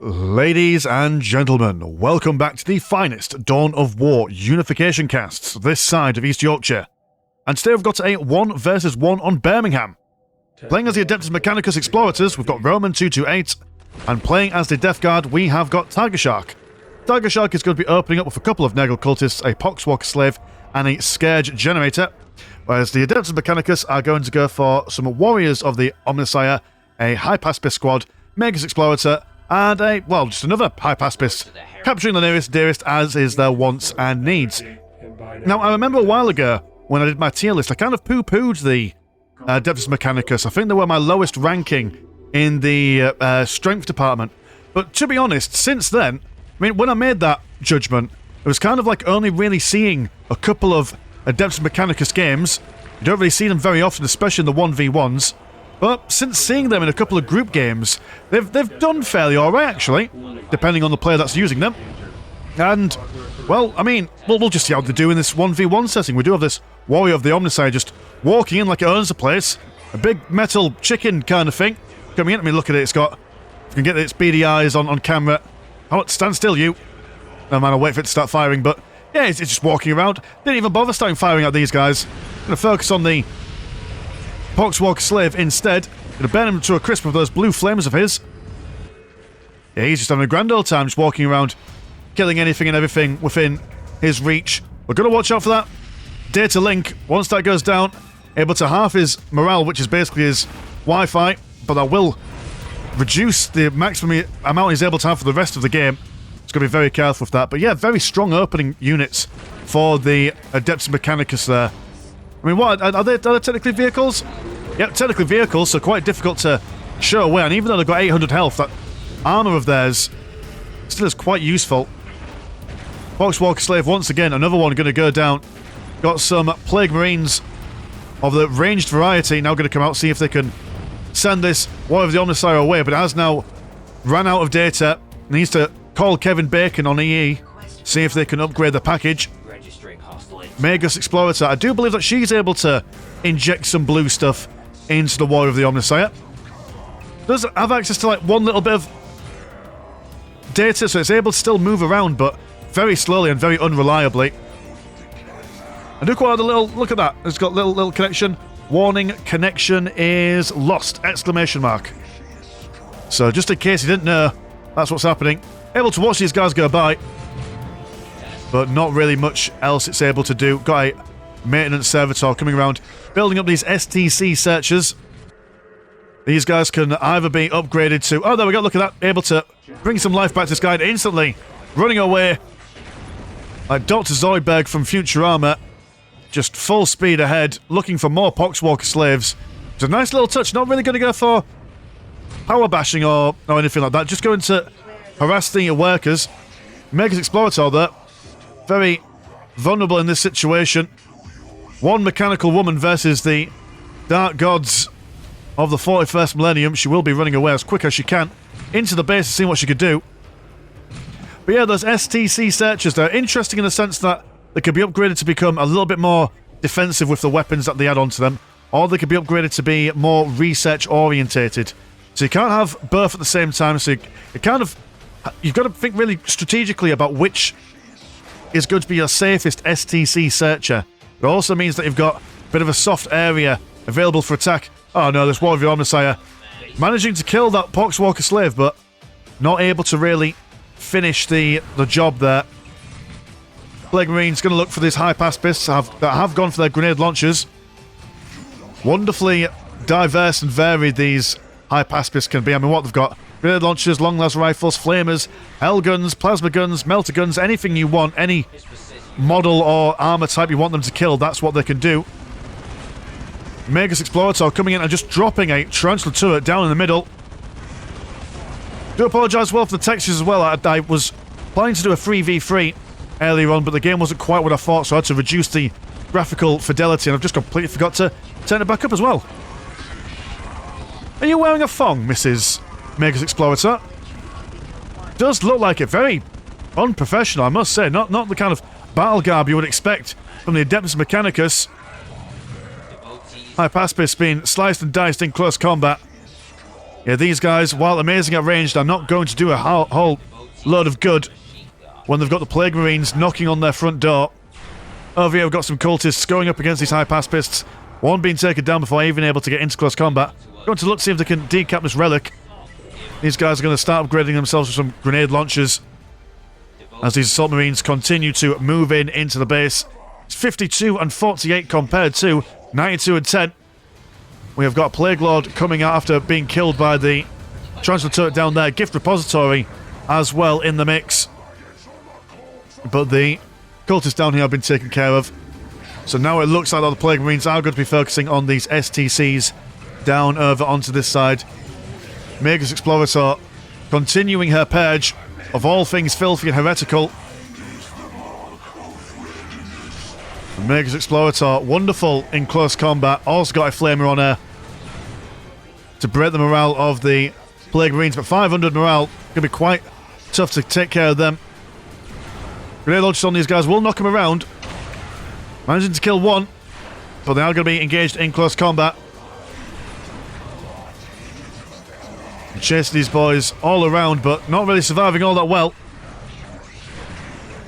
Ladies and gentlemen, welcome back to the finest Dawn of War Unification casts this side of East Yorkshire. And today we've got a 1 versus 1 on Birmingham. Playing as the Adeptus Mechanicus Exploritors, we've got Roman228, and playing as the Death Guard, we have got Tigershark. Tigershark is going to be opening up with a couple of Negel cultists, a Poxwalker slave, and a Scourge generator, whereas the Adeptus Mechanicus are going to go for some Warriors of the Omnissiah, a High Paspist squad, Megas Explorator, and just another High Paspist, capturing the nearest dearest as is their wants and needs. Now, I remember a while ago, when I did my tier list, I kind of poo-pooed the Adeptus Mechanicus. I think they were my lowest ranking in the strength department. But to be honest, since then, I mean, when I made that judgment, it was kind of like only really seeing a couple of Adeptus Mechanicus games. You don't really see them very often, especially in the 1v1s. But since seeing them in a couple of group games, they've done fairly alright, actually, depending on the player that's using them. And, well, I mean, we'll just see how they do in this 1v1 setting. We do have this Warrior of the Omnissiah just walking in like it owns the place. A big metal chicken kind of thing. Coming in, I mean, look at it, it's got... If you can get its beady eyes on camera. Oh, stand still, you. No man, I'll wait for it to start firing, but... Yeah, it's just walking around. Didn't even bother starting firing at these guys. Gonna focus on the Poxwalker slave instead. Gonna burn him to a crisp with those blue flames of his. Yeah, he's just having a grand old time, just walking around, killing anything and everything within his reach. We're gonna watch out for that data link. Once that goes down, able to half his morale, which is basically his Wi-Fi, but that will reduce the maximum amount he's able to have for the rest of the game. It's gonna be very careful with that. But yeah, very strong opening units for the Adeptus Mechanicus there. I mean, what, are they technically vehicles? Yep, technically vehicles, so quite difficult to show away. And even though they've got 800 health, that armour of theirs still is quite useful. Poxwalker slave, once again, another one going to go down. Got some Plague Marines of the ranged variety now going to come out, see if they can send this Warrior of the Omnissiah away, but it has now ran out of data. Needs to call Kevin Bacon on EE, see if they can upgrade the package. Megas Explorator, I do believe that she's able to inject some blue stuff into the Warrior of the Omnissiah. Does have access to like one little bit of data, so it's able to still move around, but very slowly and very unreliably. I do quite like the little, look at that, it's got little connection. Warning, connection is lost, exclamation mark. So just in case you didn't know, that's what's happening. Able to watch these guys go by, but not really much else it's able to do. Got a maintenance servitor coming around, building up these STC searchers. These guys can either be upgraded to... Oh, there we go, look at that. Able to bring some life back to this guy instantly. Running away like Dr. Zoidberg from Futurama. Just full speed ahead, looking for more Poxwalker slaves. It's a nice little touch. Not really going to go for power bashing or anything like that. Just going to harass the workers. Megas Explorator, though, very vulnerable in this situation. One mechanical woman versus the dark gods of the 41st millennium. She will be running away as quick as she can into the base to see what she could do. But yeah, those STC searchers, they're interesting in the sense that they could be upgraded to become a little bit more defensive with the weapons that they add onto them, or they could be upgraded to be more research orientated. So you can't have both at the same time, so you've got to think really strategically about which is going to be your safest STC searcher. It also means that you've got a bit of a soft area available for attack. Oh no, this Warrior of the Omnissiah managing to kill that Poxwalker slave, but not able to really finish the job there. Plague Marine's going to look for these High Paspists that have gone for their grenade launchers. Wonderfully diverse and varied these High Paspists can be. I mean, what they've got: grenade launchers, long las rifles, flamers, Hell guns, plasma guns, melter guns, anything you want, any model or armor type you want them to kill, that's what they can do. Megas Explorator coming in and just dropping a Tarantula turret down in the middle. Do apologise well for the textures as well. I was planning to do a 3v3 earlier on, but the game wasn't quite what I thought, so I had to reduce the graphical fidelity, and I've just completely forgot to turn it back up as well. Are you wearing a thong, Mrs. Megas Explorator? Does look like it. Very unprofessional, I must say. Not the kind of battle garb you would expect from the Adeptus Mechanicus. High Paspist being sliced and diced in close combat. Yeah, these guys, while amazing at range, are not going to do a whole load of good when they've got the Plague Marines knocking on their front door. Over here, we've got some cultists going up against these high pacifists. One being taken down before even able to get into close combat. Going to look to see if they can decap this relic. These guys are going to start upgrading themselves with some grenade launchers as these assault marines continue to move into the base. It's 52 and 48 compared to 92 and 10. We have got a Plague Lord coming out after being killed by the Transfer Turret down there. Gift Repository as well in the mix. But the cultists down here have been taken care of. So now it looks like all the Plague Marines are going to be focusing on these STCs down over onto this side. Mechanicus Explorator continuing her purge of all things filthy and heretical. Mechanicus Explorator, wonderful in close combat. Also got a flamer on her to break the morale of the Plague Marines, but 500 morale can be quite tough to take care of them. Grenade launchers on these guys will knock them around. Managing to kill one, but they are going to be engaged in close combat. Chasing these boys all around, but not really surviving all that well.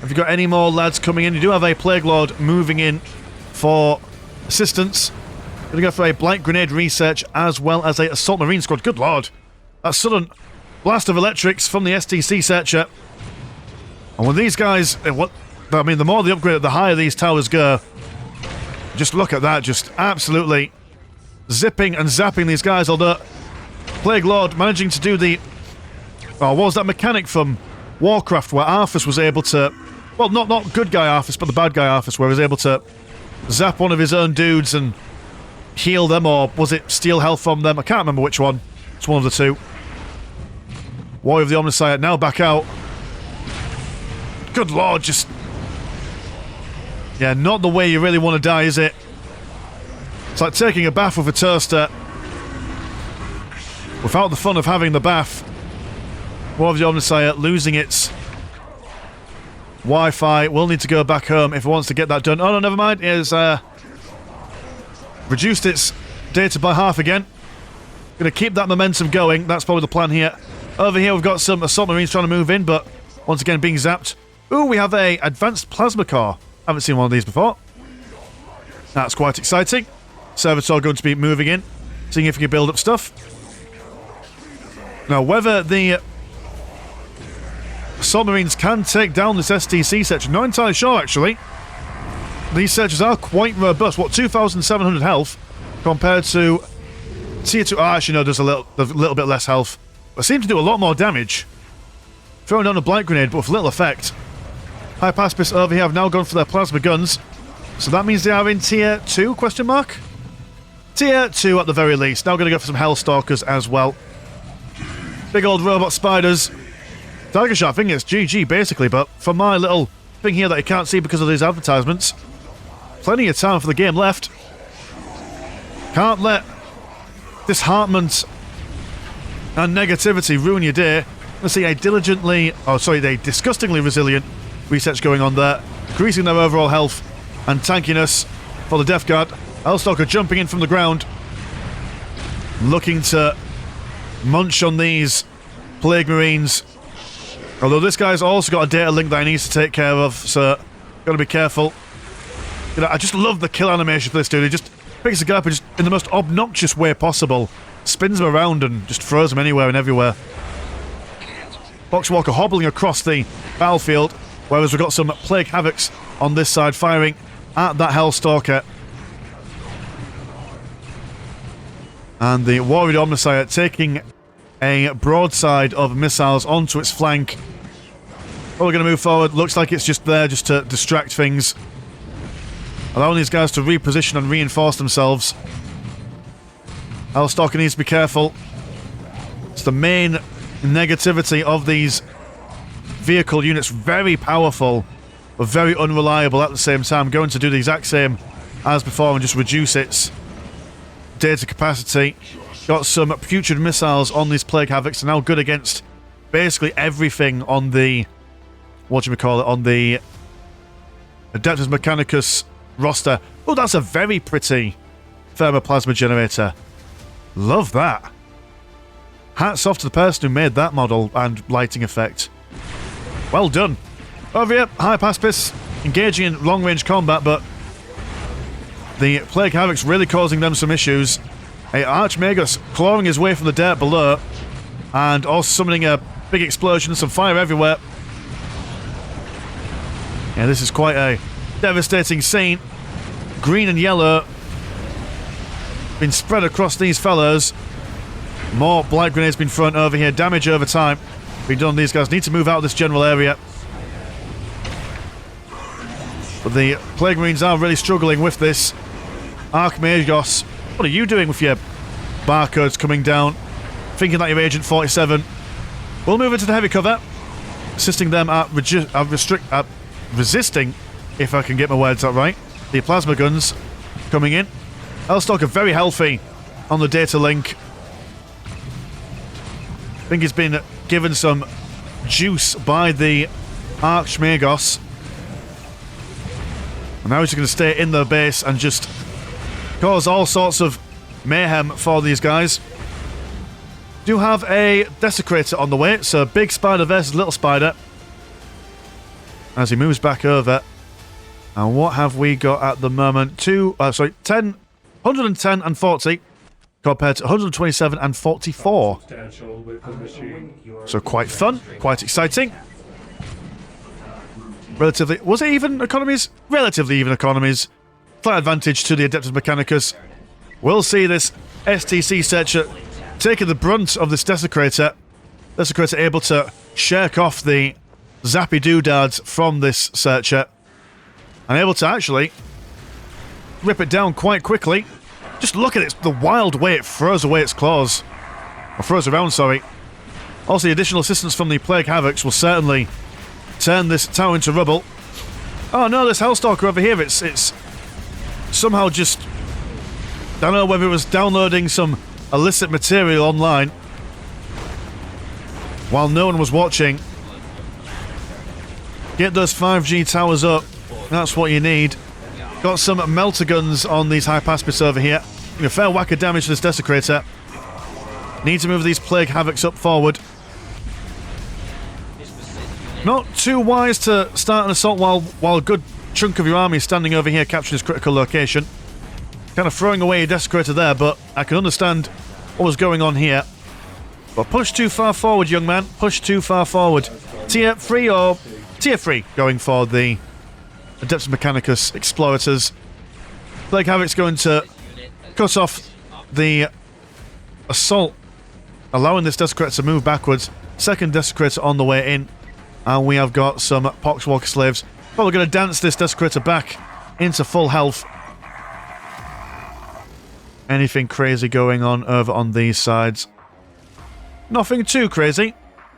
Have you got any more lads coming in? You do have a Plague Lord moving in for assistance. Going to go for a Blight Grenade research as well as a Assault Marine squad. Good lord. That sudden blast of electrics from the STC searcher. And when these guys... the more they upgrade, the higher these towers go. Just look at that. Just absolutely zipping and zapping these guys. Although Plague Lord managing to do the... what was that mechanic from Warcraft where Arthas was able to... Well, not good guy Arthas, but the bad guy Arthas, where he was able to zap one of his own dudes and heal them, or was it steal health from them? I can't remember which one. It's one of the two. Warrior of the Omnissiah now back out. Good lord, just... Yeah, not the way you really want to die, is it? It's like taking a bath with a toaster without the fun of having the bath. Warrior of the Omnissiah losing its Wi-Fi. Will need to go back home if it wants to get that done. Oh no, never mind. It has reduced its data by half again. Gonna keep that momentum going. That's probably the plan here. Over here we've got some Assault Marines trying to move in, but once again being zapped. Ooh, we have a Advanced Plasma Core. Haven't seen one of these before. That's quite exciting. Servitor going to be moving in, seeing if he can build up stuff. Now, whether the Assault Marines can take down this STC searcher, not entirely sure actually. These searchers are quite robust. What, 2,700 health compared to Tier 2? Actually, no, there's a little bit less health. But seem to do a lot more damage. Throwing down a Blight Grenade, but with little effect. High Pacifists over here have now gone for their plasma guns. So that means they are in Tier 2, question mark? Tier 2 at the very least. Now going to go for some Hellstalkers as well. Big old robot spiders. Tigershark, I think it's GG basically, but for my little thing here that you can't see because of these advertisements, plenty of time for the game left. Can't let disheartenment and negativity ruin your day. Let's see a disgustingly resilient research going on there, increasing their overall health and tankiness for the Death Guard. Hellstalker jumping in from the ground, looking to munch on these Plague Marines. Although this guy's also got a data link that he needs to take care of, so gotta be careful. You know, I just love the kill animation for this dude. He just picks the guy up and just, in the most obnoxious way possible, spins him around and just throws him anywhere and everywhere. Boxwalker hobbling across the battlefield, whereas we've got some Plague Havocs on this side firing at that Hellstalker. And the Warrior Omnissiah taking a broadside of missiles onto its flank. Well, we're going to move forward. Looks like it's just there just to distract things. Allowing these guys to reposition and reinforce themselves. Hellstalker needs to be careful. It's the main negativity of these vehicle units. Very powerful, but very unreliable at the same time. Going to do the exact same as before and just reduce its data capacity. Got some putrid missiles on these Plague Havocs, and now good against basically everything on the... on the Adeptus Mechanicus roster. Oh, that's a very pretty thermoplasma generator. Love that. Hats off to the person who made that model and lighting effect. Well done. Over here, Hypaspis engaging in long-range combat, but the Plague Havoc's really causing them some issues. A Archmagus clawing his way from the dirt below, and also summoning a big explosion, some fire everywhere. Yeah, this is quite a devastating scene. Green and yellow been spread across these fellows. More blight grenades been thrown over here. Damage over time being done. These guys need to move out of this general area. But the Plague Marines are really struggling with this. Archmagos, what are you doing with your barcodes coming down? Thinking that you're Agent 47. We'll move into the heavy cover, assisting them at resisting, if I can get my words out right, the plasma guns coming in. Hellstalker very healthy on the data link. I think he's been given some juice by the Archmagos. And now he's going to stay in the base and just cause all sorts of mayhem for these guys. Do have a Desecrator on the way, so big spider versus little spider. As he moves back over. And what have we got at the moment? 110 and 40 compared to 127 and 44. So quite fun, quite exciting. Relatively, was it even economies? Relatively even economies. Slight advantage to the Adeptus Mechanicus. We'll see this STC Searcher taking the brunt of this Desecrator. Desecrator able to shirk off the zappy doodads from this Searcher. And able to actually rip it down quite quickly. Just look at it, the wild way it throws away its claws. Or throws around, sorry. Also, the additional assistance from the Plague Havocs will certainly turn this tower into rubble. Oh no, this Hellstalker over here, it's somehow just... I don't know whether it was downloading some illicit material online while no one was watching. Get those 5G towers up. That's what you need. Got some melter guns on these Hypaspis over here. A fair whack of damage to this Desecrator. Need to move these Plague Havocs up forward. Not too wise to start an assault while a good chunk of your army is standing over here capturing this critical location. Kind of throwing away your Desecrator there, but I can understand what was going on here. But push too far forward, young man. Push too far forward. Tier 3 or... Tier 3 going for the Adeptus Mechanicus Exploritors. Plague Havoc's going to cut off the assault, allowing this Desecrator to move backwards. Second Desecrator on the way in. And we have got some Poxwalker slaves. Probably going to dance this Desecrator back into full health. Anything crazy going on over on these sides? Nothing too crazy.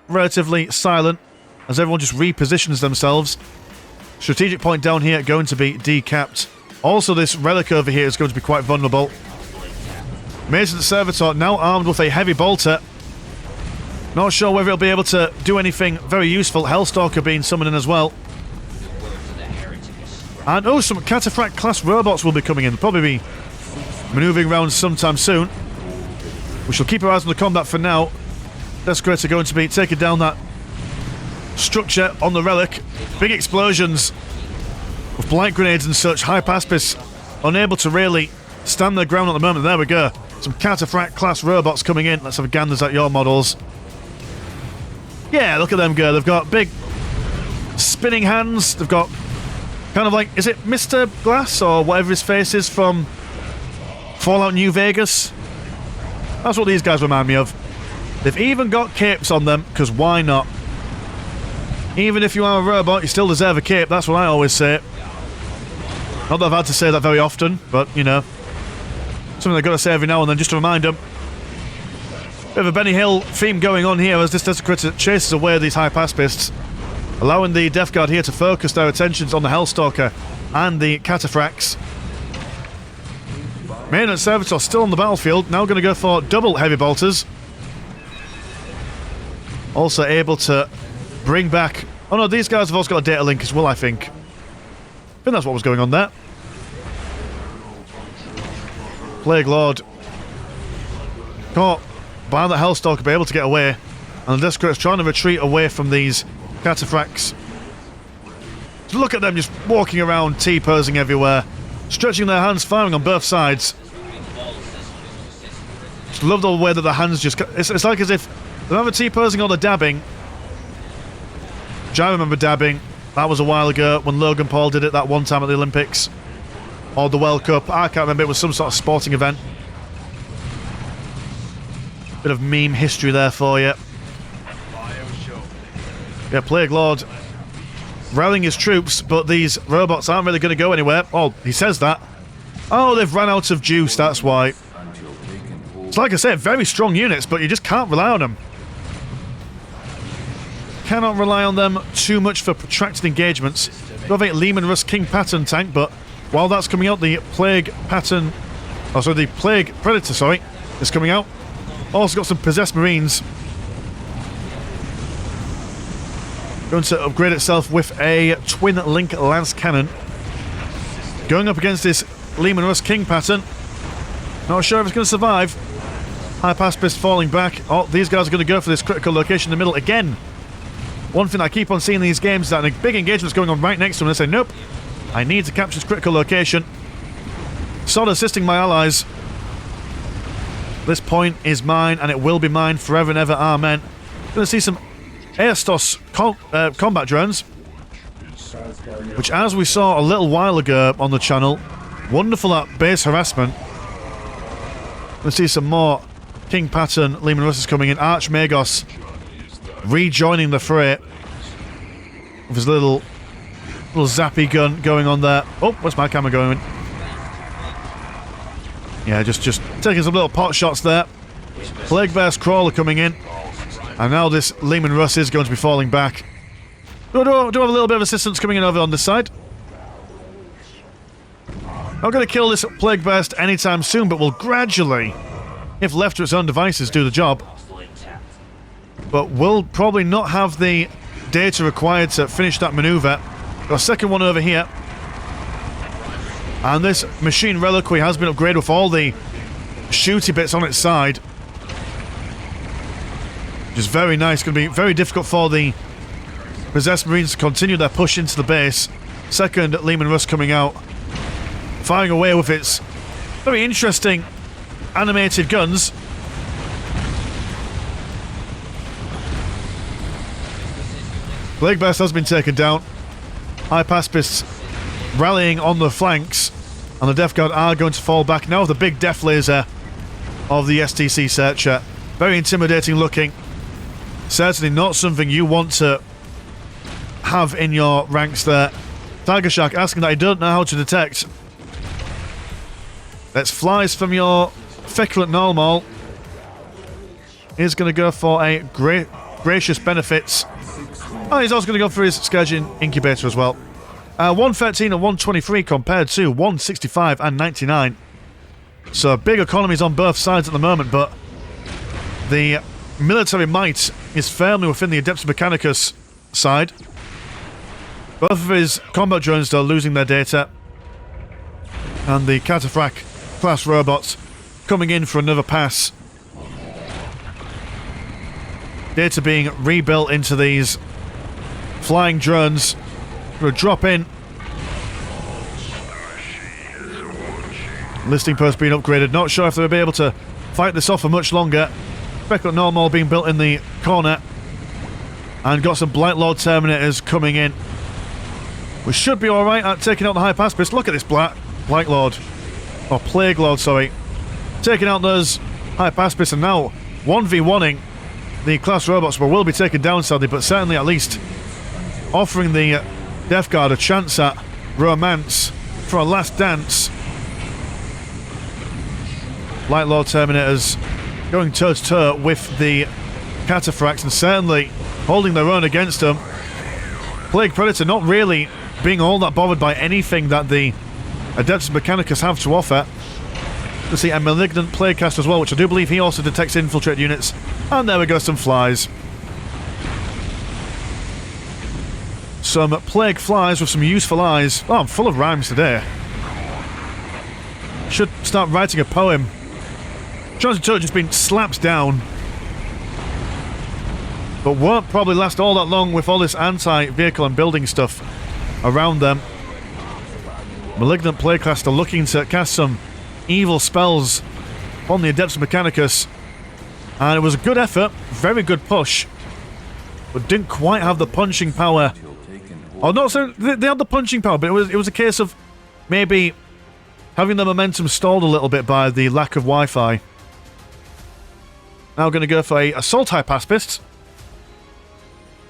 Relatively silent as everyone just repositions themselves. Strategic point down here going to be decapped. Also, this relic over here is going to be quite vulnerable. Mason the Servitor now armed with a heavy bolter. Not sure whether he'll be able to do anything very useful. Hellstalker being summoned in as well. And oh, some Cataphract class robots will be coming in. They'll probably be manoeuvring around sometime soon. We shall keep our eyes on the combat for now. Desecrator going to be taking down that structure on the relic. Big explosions with blight grenades and such. Hypaspis unable to really stand their ground at the moment. There we go. Some Cataphract class robots coming in. Let's have a gander at your models. Yeah, look at them go. They've got big spinning hands. They've got kind of like, is it Mr. Glass or whatever his face is from Fallout New Vegas? That's what these guys remind me of. They've even got capes on them, because why not? Even if you are a robot, you still deserve a cape. That's what I always say. Not that I've had to say that very often, but, you know, something I've got to say every now and then just to remind them. Bit of a Benny Hill theme going on here as this Desecrator chases away these Hypaspists, allowing the Death Guard here to focus their attentions on the Hellstalker and the Cataphracts. Main and Servitor still on the battlefield, now going to go for double heavy bolters. Also able to bring back... Oh no, these guys have also got a data link as well, I think. I think that's what was going on there. Plague Lord caught by the Hellstalker, be able to get away. And the Desecrator's trying to retreat away from these cataphracts. So look at them just walking around, T-posing everywhere, stretching their hands, firing on both sides. Just love the way that the hands just... It's like as if they're either T-posing or they're dabbing. Which I remember dabbing. That was a while ago when Logan Paul did it that one time at the Olympics. Or the World Cup. I can't remember. It was some sort of sporting event. Bit of meme history there for you. Yeah, Plague Lord rallying his troops, but these robots aren't really going to go anywhere. Oh, he says that. Oh, they've run out of juice, that's why. It's like I said, very strong units, but you just can't rely on them. Cannot rely on them too much for protracted engagements. You have a Lehman Russ King pattern tank, but while that's coming out, the Plague pattern... Oh, sorry, the Plague Predator, sorry, is coming out. Also got some Possessed Marines. Going to upgrade itself with a Twin Link Lance Cannon. Going up against this Lehman Russ King pattern. Not sure if it's going to survive. High Pacifist falling back. Oh, these guys are going to go for this critical location in the middle again. One thing I keep on seeing in these games is that a big engagement's going on right next to them and they say, nope, I need to capture this critical location. Sod assisting my allies. This point is mine, and it will be mine forever and ever, amen. Going to see some Aestos combat drones, which, as we saw a little while ago on the channel, wonderful at base harassment. Going to see some more King Pattern Lehman Russes coming in. Archmagos rejoining the fray with his little zappy gun going on there. Oh, where's my camera going? Yeah, just taking some little pot shots there. Plague Bear's Crawler coming in. And now this Lehman Russ is going to be falling back. Do have a little bit of assistance coming in over on this side. Not going to kill this Plague Beast anytime soon, but will gradually, if left to its own devices, do the job. But will probably not have the data required to finish that maneuver. Got a second one over here. And this Machine Reliquary has been upgraded with all the shooty bits on its side. Which is very nice. Going to be very difficult for the Possessed Marines to continue their push into the base. Second Lehman Russ coming out. Firing away with its very interesting animated guns. Plague Beast has been taken down. High Pacifists rallying on the flanks, and the Death Guard are going to fall back now with the big Death Laser of the STC Searcher. Very intimidating looking. Certainly not something you want to have in your ranks there. Tigershark asking that I don't know how to detect. That's flies from your Feculent Nullmaul. He's going to go for a gracious benefits. Oh, he's also going to go for his Scourging Incubator as well. 113 and 123 compared to 165 and 99. So big economies on both sides at the moment, but the military might is firmly within the Adeptus Mechanicus side. Both of his combat drones, though, losing their data. And the Cataphract class robots coming in for another pass. Data being rebuilt into these flying drones. We'll drop in. Listing post being upgraded. Not sure if they'll be able to fight this off for much longer. Feculent Nullmaul being built in the corner. And got some Blight Lord Terminators coming in. We should be alright at taking out the High Pacifist. Look at this Blight Lord. Or Plague Lord, sorry. Taking out those High Pacifists, and now 1v1ing the class robots, but will be taken down sadly, but certainly at least offering the Death Guard a chance at romance for a last dance. Light Lord Terminators going toe-to-toe with the Cataphracts and certainly holding their own against them. Plague Predator not really being all that bothered by anything that the Adeptus Mechanicus have to offer. We see a Malignant Plaguecaster as well, which I do believe he also detects infiltrate units. And there we go, some flies. Some Plague Flies with some useful eyes. Oh, I'm full of rhymes today. Should start writing a poem. Johnson Toad just been slapped down but won't probably last all that long with all this anti-vehicle and building stuff around them. Malignant Plaguecaster looking to cast some evil spells on the Adeptus Mechanicus. And it was a good effort, very good push, but didn't quite have the punching power. Oh, no, so they had the punching power, but it was a case of maybe having the momentum stalled a little bit by the lack of Wi-Fi. Now going to go for a Assault Hypaspist.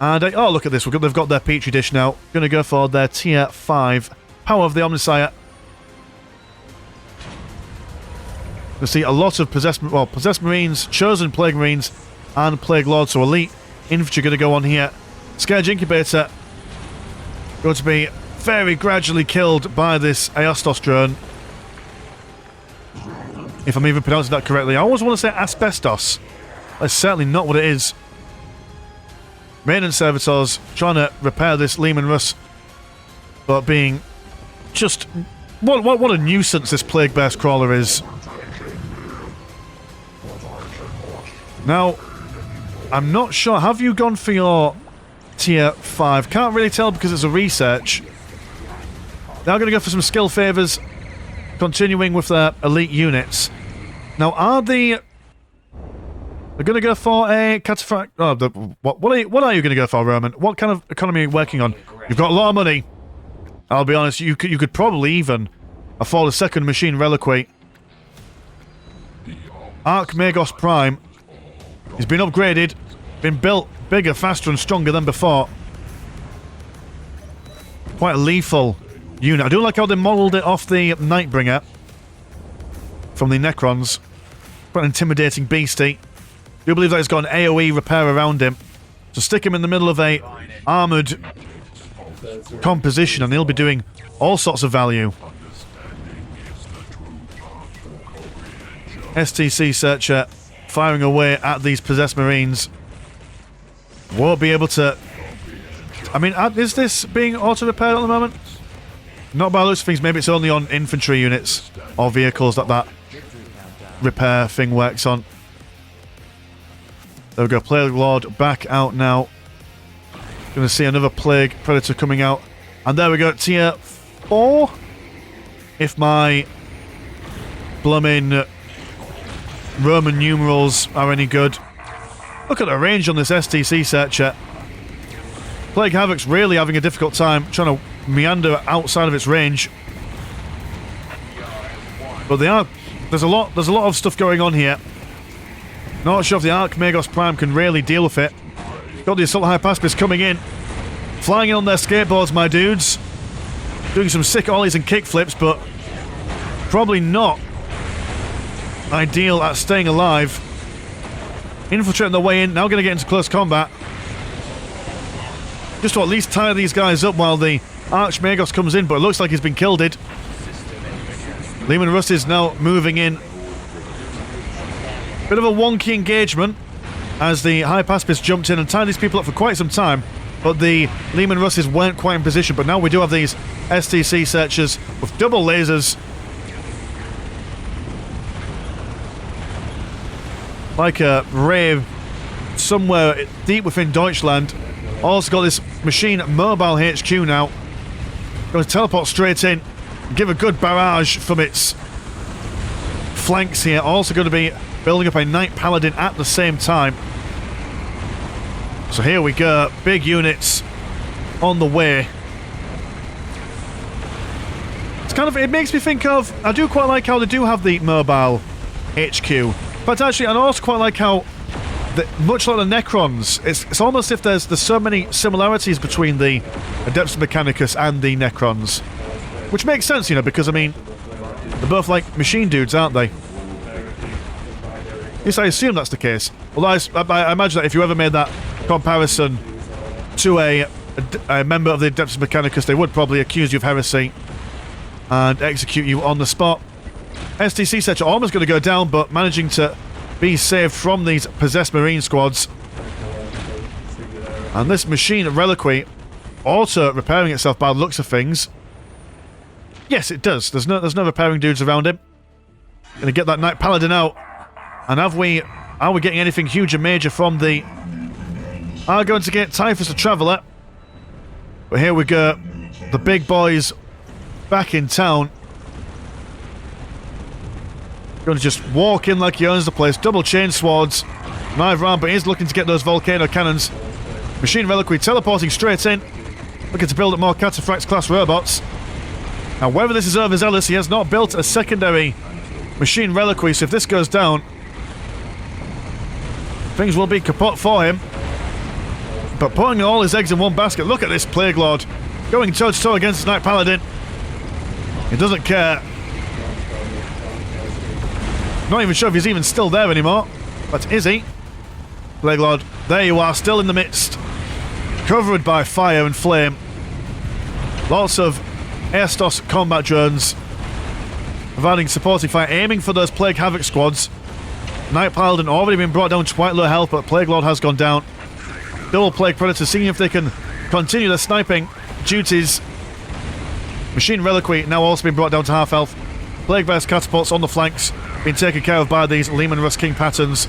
And oh, look at this, they've got their Petri dish now. Going to go for their Tier 5 Power of the Omnisire. We see a lot of Possessed Marines, Chosen Plague Marines, and Plague Lords. So Elite Infantry going to go on here. Scourge Incubator going to be very gradually killed by this Aostos drone. If I'm even pronouncing that correctly. I always want to say asbestos. That's certainly not what it is. Maintenance Servitors trying to repair this Lehman Russ, but being just... What a nuisance this Plague Beast Crawler is. Now, I'm not sure. Have you gone for your Tier 5? Can't really tell because it's a research. Now going to go for some skill favours, continuing with their elite units. Now, are they're going to go for a cataphract... Oh, what are you going to go for, Roman? What kind of economy are you working on? You've got a lot of money. I'll be honest, you could probably even afford a second machine reliquate. Archmagos Prime. He's been upgraded, been built bigger, faster and stronger than before. Quite a lethal unit. I do like how they modelled it off the Nightbringer from the Necrons. Quite an intimidating beastie. I do believe that he's got an AoE repair around him. So stick him in the middle of a armoured composition and he'll be doing all sorts of value. STC Searcher firing away at these Possessed Marines. Won't be able to... I mean, is this being auto-repaired at the moment? Not by those things. Maybe it's only on infantry units or vehicles that repair thing works on. There we go. Plague Lord back out now. Going to see another Plague Predator coming out. And there we go. Tier 4. If my blooming Roman numerals are any good. Look at the range on this STC Searcher. Plague Havoc's really having a difficult time trying to meander outside of its range. But there's a lot of stuff going on here. Not sure if the Archmagos Prime can really deal with it. Got the Assault Hypaspist coming in. Flying in on their skateboards, my dudes. Doing some sick ollies and kickflips, but probably not ideal at staying alive. Infiltrating their way in, now going to get into close combat. Just to at least tie these guys up while the Archmagos comes in, but it looks like he's been killed. Lehman Russ is now moving in. Bit of a wonky engagement as the Hypaspist jumped in and tied these people up for quite some time, but the Lehman Russes weren't quite in position. But now we do have these STC Searchers with double lasers. Like a ray somewhere deep within Deutschland. Also got this machine mobile HQ now. Going to teleport straight in. Give a good barrage from its flanks here. Also going to be building up a Knight Paladin at the same time. So here we go. Big units on the way. It's kind of... It makes me think of... I do quite like how they do have the mobile HQ. But actually, I also quite like how, much like the Necrons, it's almost if there's so many similarities between the Adeptus Mechanicus and the Necrons. Which makes sense, you know, because, I mean, they're both like machine dudes, aren't they? Yes, I assume that's the case. Although I imagine that if you ever made that comparison to a member of the Adeptus Mechanicus, they would probably accuse you of heresy and execute you on the spot. STC Searcher almost going to go down, but managing to be saved from these Possessed Marine squads. And this machine reliquary auto-repairing itself by the looks of things. Yes, it does. There's no repairing dudes around him. Going to get that Knight Paladin out. And are we getting anything huge and major from the are going to get Typhus the Traveller. But here we go. The big boys back in town. Going to just walk in like he owns the place. Double chain swords. Knife round, but he's looking to get those volcano cannons. Machine Reliquary teleporting straight in. Looking to build up more Cataphracts class robots. Now, whether this is overzealous, he has not built a secondary Machine Reliquary, so if this goes down, things will be kaput for him. But putting all his eggs in one basket, look at this Plague Lord going toe-to-toe against Knight Paladin. He doesn't care. Not even sure if he's even still there anymore. But is he? Plague Lord, there you are, still in the midst. Covered by fire and flame. Lots of Aestos combat drones providing supporting fire, aiming for those Plague Havoc squads. Knight Paladin already been brought down to quite low health, but Plague Lord has gone down. Double Plague Predators, seeing if they can continue their sniping duties. Machine Reliquary now also been brought down to half health. Plague Bear's catapults on the flanks, being taken care of by these Lehman Russ King patterns.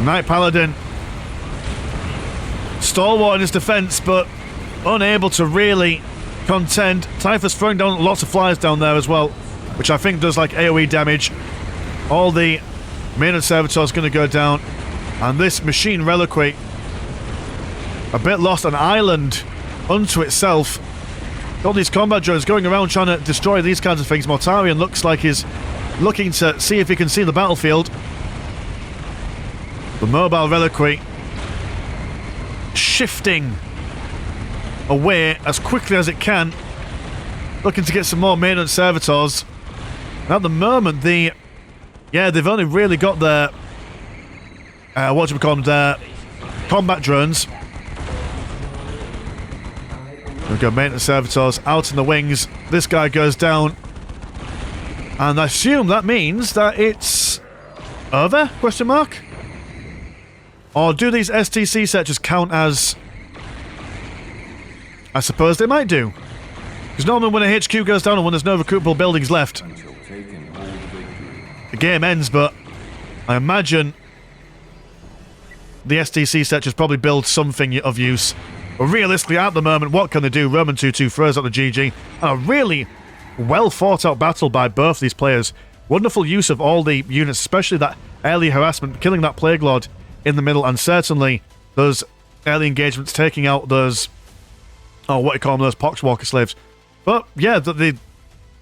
Knight Paladin stalwart in his defense, but unable to really contend. Typhus throwing down lots of flyers down there as well, which I think does like AoE damage. All the main servitors going to go down, and this Machine Reliquary a bit lost, an island unto itself. Got these combat drones going around trying to destroy these kinds of things. Mortarion looks like he's looking to see if he can see the battlefield. The Mobile Reliquary shifting away as quickly as it can, looking to get some more maintenance servitors. At the moment, they've only really got their what do we call them? Their combat drones. We've got maintenance servitors out in the wings. This guy goes down, and I assume that means that it's over? Question mark. Or do these STC searches count as... I suppose they might do. Because normally when a HQ goes down and when there's no recruitable buildings left, the game ends, but I imagine the STC searches probably build something of use. But realistically, at the moment, what can they do? Roman228 throws out the GG. And a really well thought out battle by both these players. Wonderful use of all the units, especially that early harassment, killing that Plague Lord in the middle, and certainly those early engagements taking out those, oh, what do you call them, those Poxwalker slaves. But yeah, the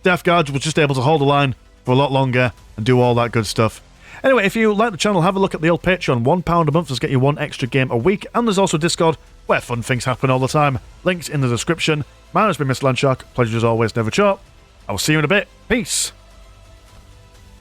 Death Guard was just able to hold the line for a lot longer and do all that good stuff. Anyway, if you like the channel, have a look at the old Patreon. £1 a month does get you one extra game a week, and there's also Discord, where fun things happen all the time. Links in the description. My name's been Mr. Landshark. Pleasure as always, never short. I will see you in a bit. Peace.